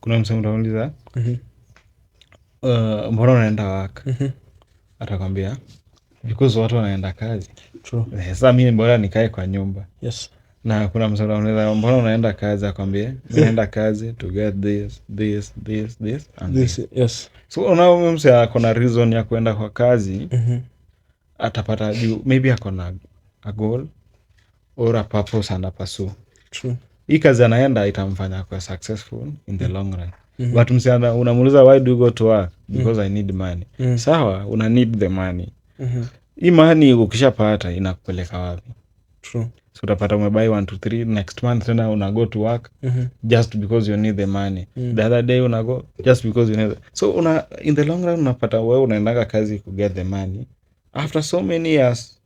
kuna msemo unauliza mbona unaenda work, atakwambia because watu wanaenda kazi. True. Sasa mimi bora nikae kwa nyumba. Yes. Na kuna msemo unauliza mbona unaenda kazi, akwambia mimi naenda kazi to get this and this. Yes. So unaona mse ako na reason ya kuenda kwa kazi, atapata maybe ako na a goal or a purpose and a pursue. True. Hii kazi anaenda itamfanya kuwa successful in the long run. But mse unamuuliza why do you go to work? Because I need money. Sawa, una need the money. Hii money ukishapata inakupeleka wapi? True. So utapata umebuy 1 2 3, next month tena una go to work just because you need the money. The other day una go just because you need so in the long run unapata wewe unaendanga kazi to get the money. After so many years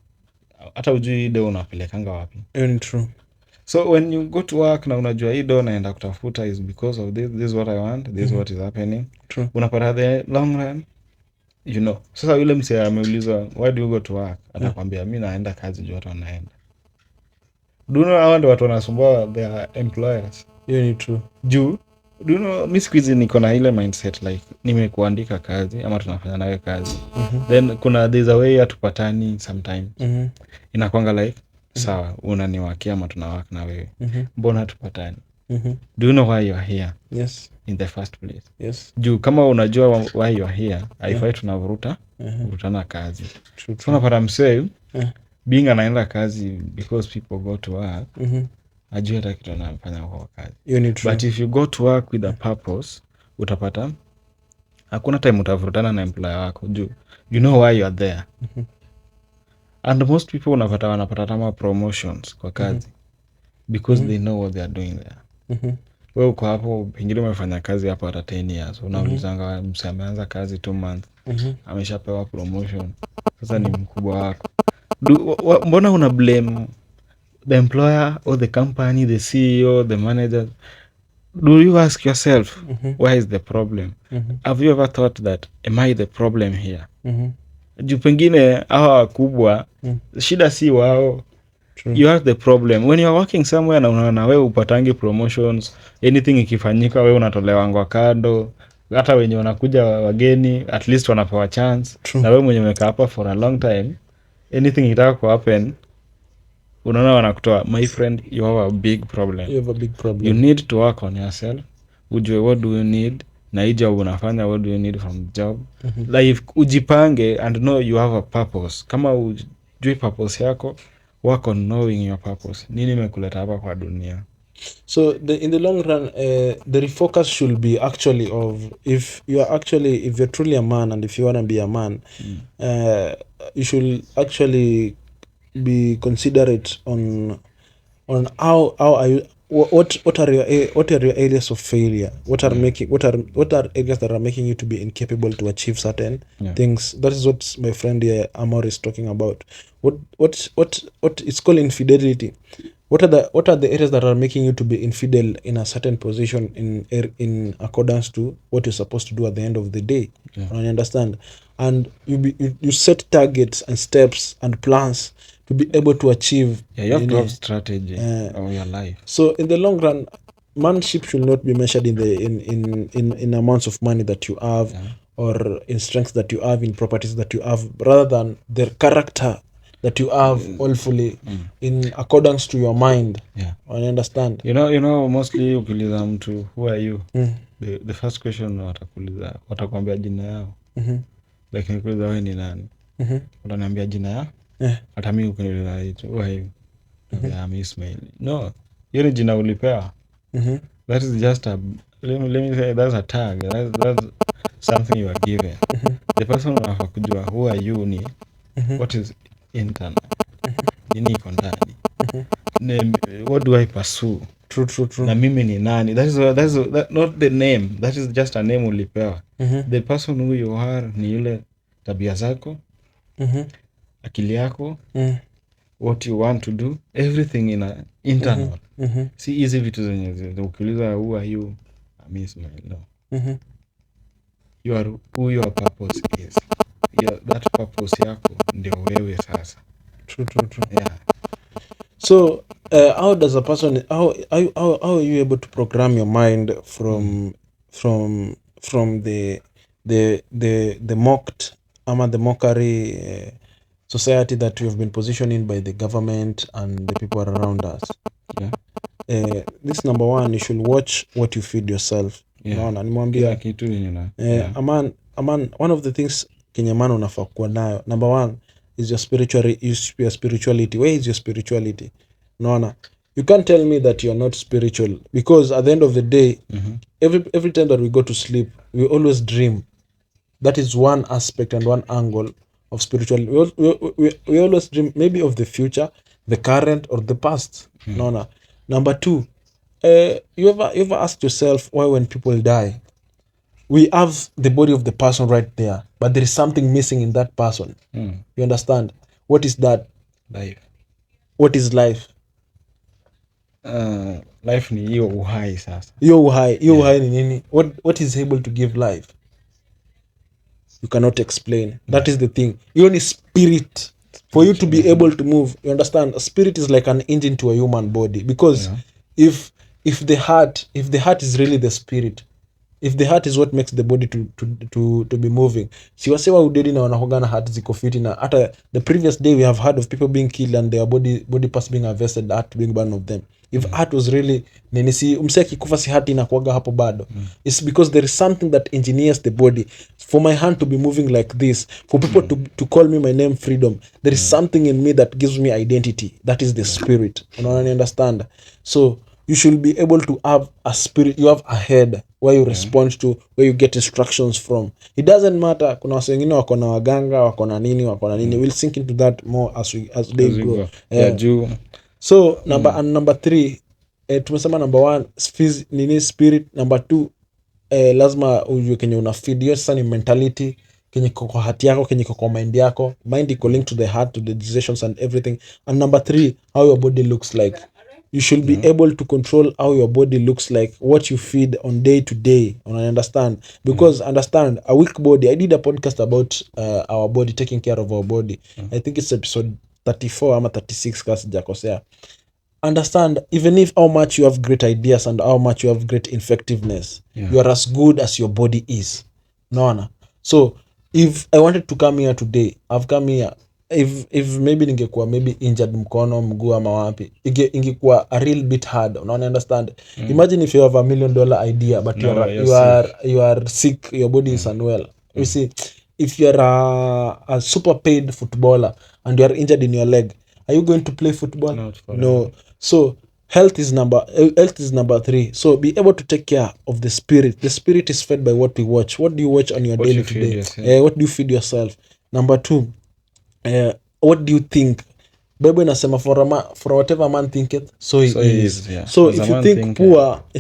hata ujui ile unapelekanga wapi. True. So when you go to work na unajua hii do naenda kutafuta is because of this is what I want, this is what is happening. True. Unapata the long run, you know. Sasa yule mse ameulizwa why do you go to work, atakwambia mimi naenda kazi juu watu wanaenda. Do you know hao ndio watu wanasumbua their employers? Ni true. Juu do you know mimi siku hizi niko na ile mindset like nimekuandika kazi ama tunafanya nawe kazi. Then there's a way hatupatani sometimes. Inakwanga like sawa, unaniwakia ama tunawaka na wewe. Mbona hatupatani? Do you know why you are here? Yes. In the first place. Yes. Juu kama unajua why you are here, haifai tunavurutana kazi. True. So unapata msee being anaenda kazi because people go to work, ajua hata kitu anafanya kwa kazi. But if you go to work with a purpose, utapata hakuna time utavurutana na employer wako juu you know why you are there. And most people wanapata kama promotions kwa kazi because they know what they are doing there. Wewe uko hapo pengine umefanya kazi hapo hata 10 years, unaulizanga mse ameanza kazi 2 months, ameshapewa promotion, sasa ni mkubwa wako. Mbona una blame the employer or the company, the CEO, the manager? Do you ask yourself why is the problem? Have you ever thought that am I the problem here? Juu pengine hawa wakubwa shida si wao. True. You are the problem. When you are working somewhere na unaona wewe upatangi promotions, anything ikifanyika wewe unatolewa ngwa kado, hata wenye wanakuja wageni at least wanapewa chance. True. Na wewe mwenye umekaa hapa for a long time, anything itaka ku happen unaona wanakutoa. My friend, you have a big problem. You have a big problem. You need to work on yourself. Ujue what do you need na hii job unafanya, what do you need from the job. Like ujipange and know you have a purpose. Kama ujui purpose yako, work on knowing your purpose. Nini imekuleta hapa kwa dunia? So in the long run, the refocus should be actually of if you're truly a man and if you want to be a man, you should actually be considerate on how are you, what are your areas of failure, what are areas that are making you to be incapable to achieve certain things. That is what my friend here Amor is talking about. What it's called infidelity. What are the areas that are making you to be infidel in a certain position in accordance to what you're supposed to do at the end of the day? You understand? And you set targets and steps and plans to be able to achieve. You have to have strategy of your life. So in the long run, manship should not be measured in amounts of money that you have, or in strength that you have, in properties that you have, rather than the character that you have fully in accordance to your mind. I understand. You know mostly ukiuliza mtu who are you, the first question watakwambia jina yao. Like nikuuliza wewe ni nani, utaniambia jina yao. Hata mimi ukiniuliza hicho who are you, I'm Ismail. No, hiyo ni jina ulipewa. That is just let me say that's a tag. That's something you are given. The person anafaa kujua who are you ni what is internal. Nini iko ndani? What do I pursue? True. Na mimi ni nani? That not the name. That is just a name ulipewa. The person who you are ni yule tabia zako, akili yako, what you want to do, everything in a internal. Si hizi vitu zenye ukiuliza who are you, I'm Ismail. No. You are who your purpose is. That purpose yako ndio wewe sasa. True. Yeah. So how does a person how are you able to program your mind from from the mocked ama the mockery society that we have been positioned in by the government and the people around us. This number one, you should watch what you feed yourself. Unaona, nimwambia kitu aman one of the things kenye man unafaa kuwa nayo, number one is your spirituality. Where is your spirituality? Unaona, you can't tell me that you are not spiritual, because at the end of the day, every time that we go to sleep, we always dream. That is one aspect and one angle of spirituality. We always dream, maybe of the future, the current, or the past. Unaona. Number two, you ever ask yourself why when people die, we have the body of the person right there, but there is something missing in that person. You understand? What is that? Life. What is life? Life ni hiyo uhai sasa. Hiyo uhai ni nini? What is able to give life? You cannot explain. That is the thing. You need spirit for you to be able to move. You understand? A spirit is like an engine to a human body, because if the heart is really the spirit, if the heart is what makes the body to be moving, si wasewa udedi na wanahogana heart ziko fiti, na hata the previous day we have heard of people being killed and their body parts being harvested, heart being one of them. If heart was really nini, si umse akikufa si heart inakuaga hapo bado. It's because there is something that engineers the body for my hand to be moving like this, for people to call me my name Freedom. There is something in me that gives me identity. That is the spirit. You understand? So you should be able to have a spirit. You have a head where you respond to, where you get instructions from. It doesn't matter. Kuna watu wengine wako na waganga, wako na nini. We'll sink into that more as they grow. So number 3, tumesema number 1 nini, spirit. Number 2, lazima ujue kenye una feed. Hiyo sasa ni mentality, kenye kwa heart yako, kenye kwa mind yako. Mind iko linked to the heart, to the decisions and everything. And number 3, how your body looks like. You should be able to control how your body looks like, what you feed on day to day. Understand? Because understand, a weak body. I did a podcast about our body, taking care of our body. I think it's episode 34 ama 36 kasi jakosea. Understand, even if how much you have great ideas and how much you have great effectiveness, you are as good as your body is. Naona. So if I wanted to come here today, I've come here. If maybe ningekuwa maybe injured mkono, mguu ama wapi, ingekuwa a real bit hard. Understand? Imagine if you have $1 million idea, but you are sick, your body is unwell. You see, if you are a super paid footballer and you are injured in your leg, are you going to play football? No. So health is number 3. So be able to take care of the spirit. The spirit is fed by what we watch. What do you watch on your daily to day? What do you feed yourself? Number 2, what do you think? Bible inasema for whatever man thinketh, so he is. So if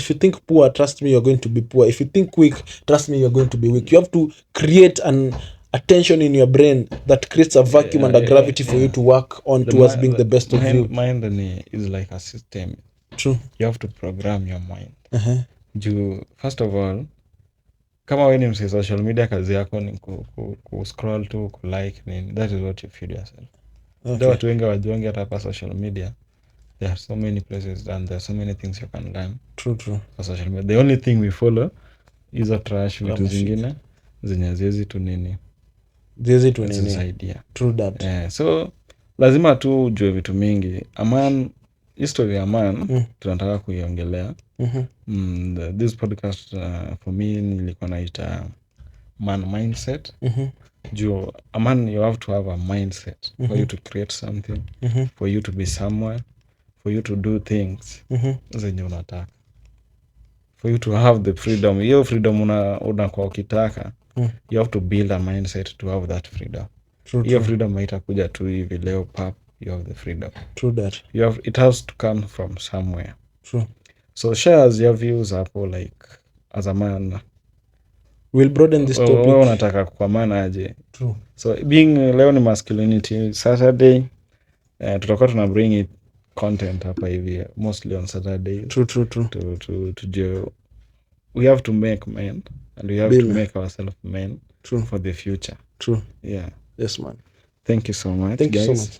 you think poor, trust me, you're going to be poor. If you think weak, trust me, you're going to be weak. You have to create a tension in your brain that creates a vacuum and a gravity for you to work on towards being the best of you. Mind is like a system. True. You have to program your mind. First of all, kama wewe ni mse social media, kazi yako ni ku scroll tu, ku like nini, that is what you feed yourself. Okay. Watu wengi wajuangi hata pa social media, there are so many places and there are so many things you can learn. True. For social media, the only thing we follow is a trash, vitu zingine zenye ziezi tu nini idea. True that. So lazima tu ujue vitu mingi. History ya man tunataka kuiongelea. This podcast for me nilikuwa naita man mindset. Juu a man, you have to have a mindset for you to create something, for you to be somewhere, for you to do things zenye unataka, for you to have the freedom. Hiyo freedom unakuwa ukitaka, you have to build a mindset to have that freedom. Hiyo freedom haitakuja tu hivi leo pap, you have the freedom. True that. It has to come from somewhere. True. So share your views hapo, like as a man. We'll broaden this topic. Wewe unataka kwa maana aje? True. So leo ni masculinity Saturday. Tutakuwa tuna bring it content hapa hivi mostly on Saturday. True. To we have to make men and we have to make ourselves men for the future. True. Yeah. Yes, man. Thank you so much. Thank you so much.